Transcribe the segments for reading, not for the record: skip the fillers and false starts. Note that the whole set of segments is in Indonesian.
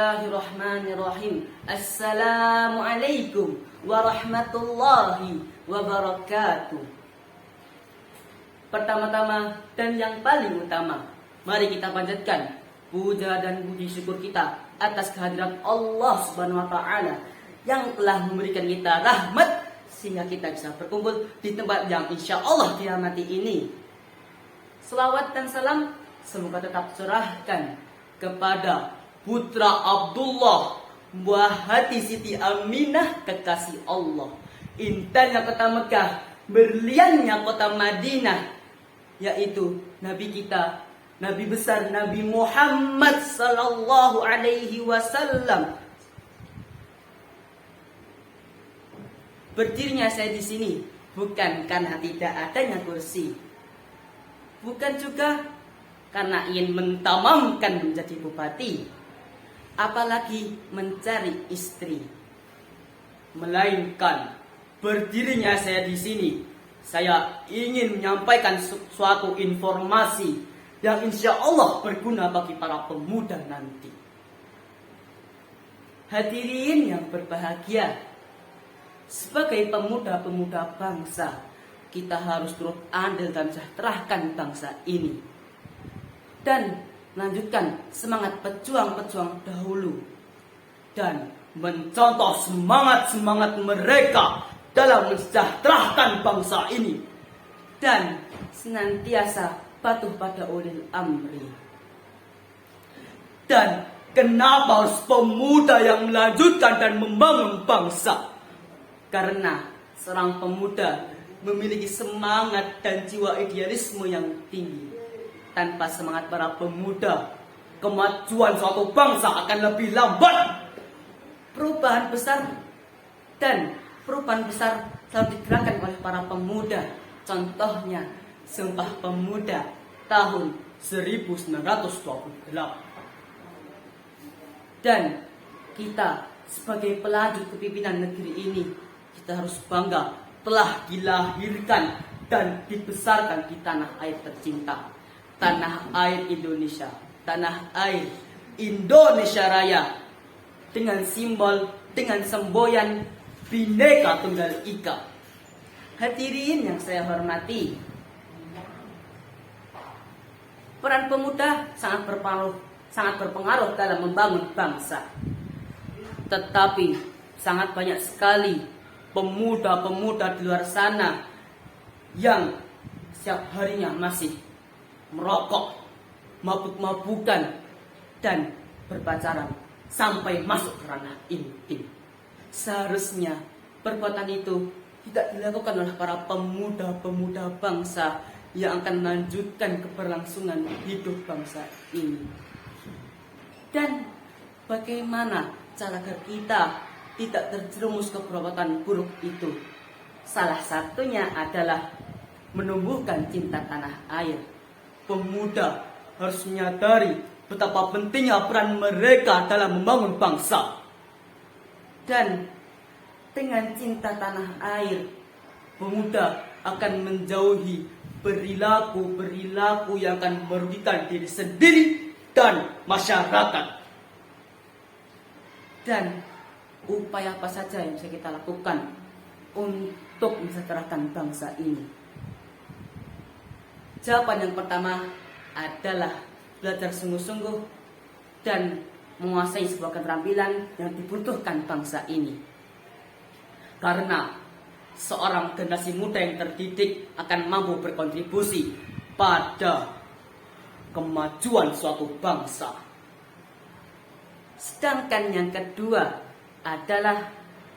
Bismillahirrahmanirrahim. Assalamualaikum warahmatullahi wabarakatuh. Pertama-tama dan yang paling utama, mari kita panjatkan puja dan puji syukur kita atas kehadiran Allah Subhanahu wa taala yang telah memberikan kita rahmat sehingga kita bisa berkumpul di tempat yang insya Allah dirahmati ini. Selawat dan salam semoga tetap curahkan kepada putra Abdullah, buah hati Siti Aminah, kekasih Allah, intannya kota Mekah, berliannya kota Madinah, yaitu Nabi kita, Nabi besar Nabi Muhammad sallallahu alaihi wasallam. Berdirinya saya di sini bukan karena tidak adanya kursi, bukan juga karena ingin mentamamkan menjadi bupati, apalagi mencari istri, melainkan berdirinya saya di sini, saya ingin menyampaikan suatu informasi yang insya Allah berguna bagi para pemuda nanti. Hadirin yang berbahagia, sebagai pemuda-pemuda bangsa, kita harus turut andil dan sejahterakan bangsa ini dan lanjutkan semangat pejuang-pejuang dahulu dan mencontoh semangat-semangat mereka dalam mensejahterakan bangsa ini dan senantiasa patuh pada ulil amri. Dan kenapa harus pemuda yang melanjutkan dan membangun bangsa? Karena seorang pemuda memiliki semangat dan jiwa idealisme yang tinggi. Tanpa semangat para pemuda, kemajuan suatu bangsa akan lebih lambat. Perubahan besar selalu digerakkan oleh para pemuda. Contohnya Sumpah Pemuda tahun 1928. Dan kita sebagai pelanjut kepemimpinan negeri ini, kita harus bangga telah dilahirkan dan dibesarkan di tanah air tercinta, tanah air Indonesia, tanah air Indonesia Raya, dengan simbol, dengan semboyan Bhinneka Tunggal Ika. Hadirin yang saya hormati, peran pemuda sangat berpengaruh dalam membangun bangsa. Tetapi sangat banyak sekali pemuda-pemuda di luar sana yang setiap harinya masih merokok, mabuk-mabukan, dan berpacaran sampai masuk ke ranah intim. Seharusnya perbuatan itu tidak dilakukan oleh para pemuda-pemuda bangsa yang akan melanjutkan keberlangsungan hidup bangsa ini. Dan bagaimana cara agar kita tidak terjerumus ke perbuatan buruk itu? Salah satunya adalah menumbuhkan cinta tanah air. Pemuda harus menyadari betapa pentingnya peran mereka dalam membangun bangsa. Dan dengan cinta tanah air, pemuda akan menjauhi perilaku-perilaku yang akan merugikan diri sendiri dan masyarakat. Dan upaya apa saja yang bisa kita lakukan untuk mensejahterakan bangsa ini? Jawaban yang pertama adalah belajar sungguh-sungguh dan menguasai sebuah keterampilan yang dibutuhkan bangsa ini. Karena seorang generasi muda yang terdidik akan mampu berkontribusi pada kemajuan suatu bangsa. Sedangkan yang kedua adalah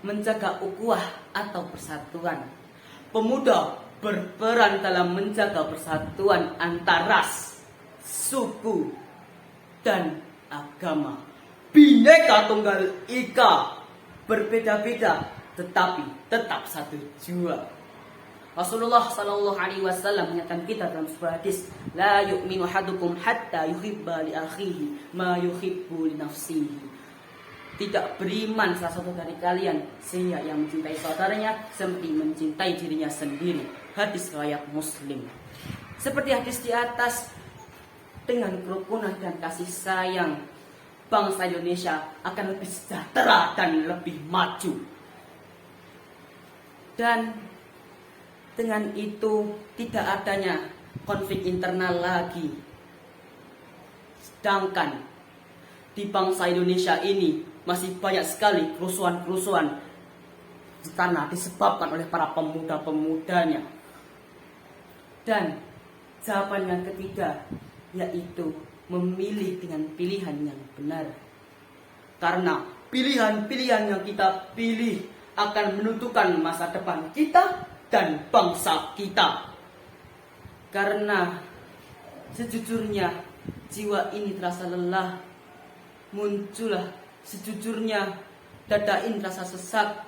menjaga ukhuwah atau persatuan. Pemuda berperan dalam menjaga persatuan antar ras, suku, dan agama. Bhinneka Tunggal Ika, berbeda-beda tetapi tetap satu jiwa. Rasulullah sallallahu alaihi wasallam menyatakan kita dalam sebuah hadis, la yu'minu ahadukum hatta yuhibba li akhihi ma yuhibbu li nafsihi. Tidak beriman salah satu dari kalian sehingga yang mencintai saudaranya seperti mencintai dirinya sendiri. Hadis riwayat Muslim. Seperti hadis di atas, dengan kerukunan dan kasih sayang, bangsa Indonesia akan lebih sejahtera dan lebih maju. Dan dengan itu tidak adanya konflik internal lagi. Sedangkan di bangsa Indonesia ini masih banyak sekali kerusuhan-kerusuhan karena disebabkan oleh para pemuda-pemudanya. Dan jawaban yang ketiga yaitu memilih dengan pilihan yang benar. Karena pilihan-pilihan yang kita pilih akan menentukan masa depan kita dan bangsa kita. Karena sejujurnya jiwa ini terasa lelah, muncullah sejujurnya dada ini terasa sesak,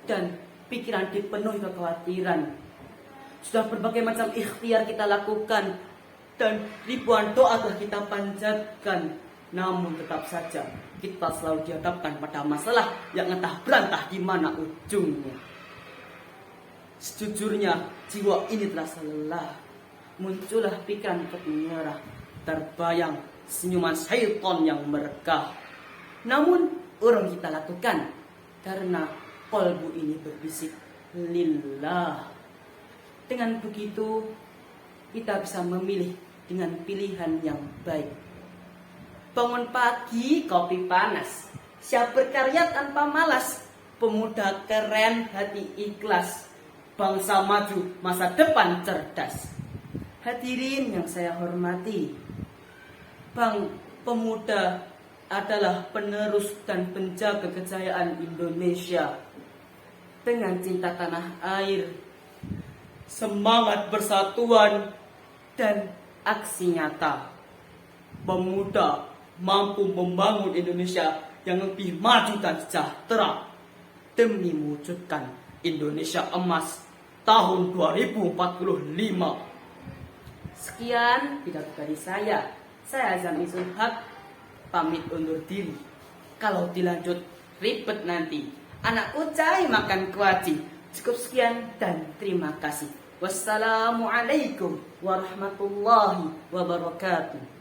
dan pikiran dipenuhi kekhawatiran. Sudah berbagai macam ikhtiar kita lakukan dan ribuan doa telah kita panjatkan, namun tetap saja kita selalu dihadapkan pada masalah yang entah berantah di mana ujungnya. Sejujurnya jiwa ini terasa lelah, muncullah pikiran untuk menyerah, terbayang senyuman syaitan yang merekah. Namun urung kita lakukan karena kolbu ini berbisik lillah. Dengan begitu kita bisa memilih dengan pilihan yang baik. Bangun pagi kopi panas, siap berkarya tanpa malas, pemuda keren hati ikhlas, bangsa maju masa depan cerdas. Hadirin yang saya hormati, pemuda adalah penerus dan penjaga kejayaan Indonesia. Dengan cinta tanah air, semangat persatuan, dan aksi nyata, pemuda mampu membangun Indonesia yang lebih maju dan sejahtera demi mewujudkan Indonesia emas tahun 2045. Sekian pidato dari saya. Saya Azam Isul Haq, pamit undur diri. Kalau dilanjut ribet nanti, anak ucai makan kuaci. Cukup sekian dan terima kasih. Wassalamualaikum warahmatullahi wabarakatuh.